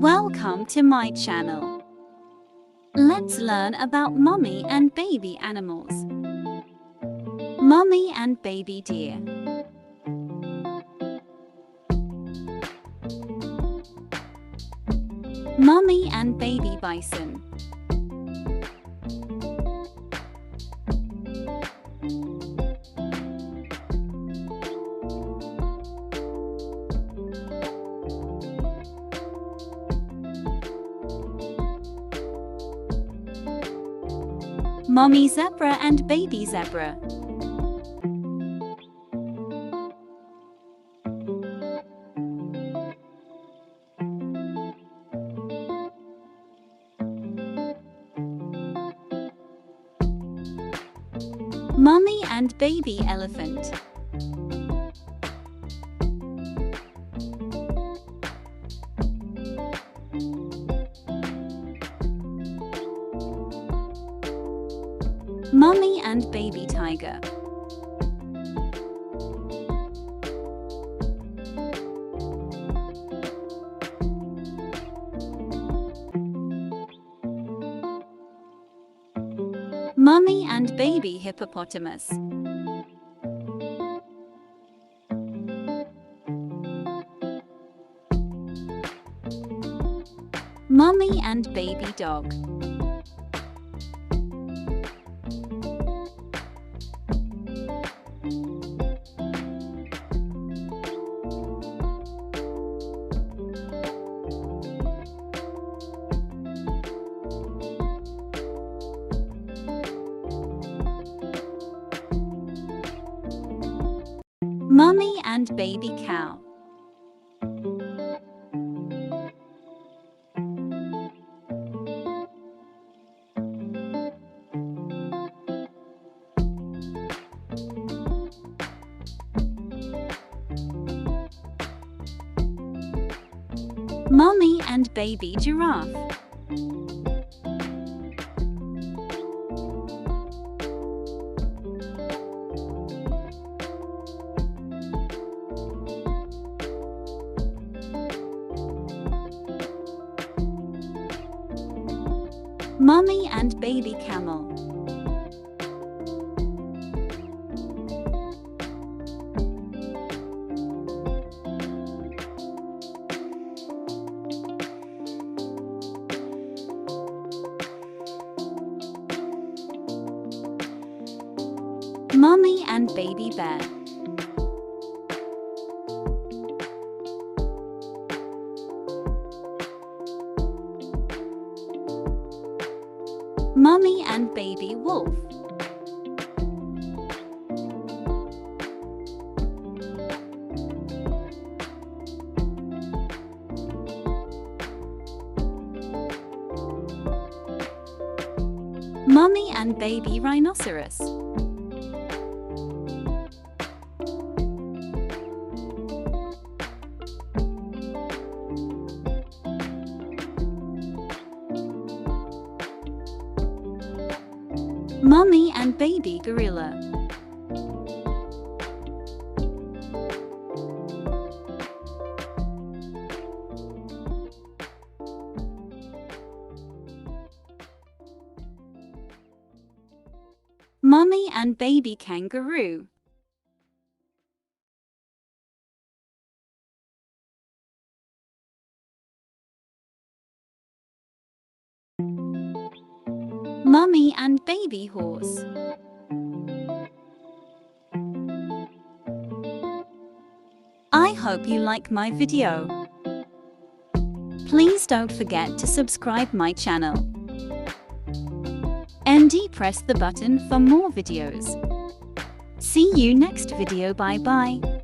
Welcome to my channel. Let's learn about mommy and baby animals. Mommy and baby deer. Mommy and baby bison. Mommy zebra and baby zebra. Mommy and baby elephant. Mommy and baby tiger. Mommy and baby hippopotamus. Mommy and baby dog. Mommy and baby cow. Mommy and baby giraffe. Mommy and baby camel. Mommy and baby bear. Mommy and baby wolf. Mommy and baby rhinoceros. Mommy and baby gorilla. Mommy and baby kangaroo. Mommy and baby horse. I hope you like my video. Please don't forget to subscribe my channel. And press the button for more videos. See you next video. Bye bye.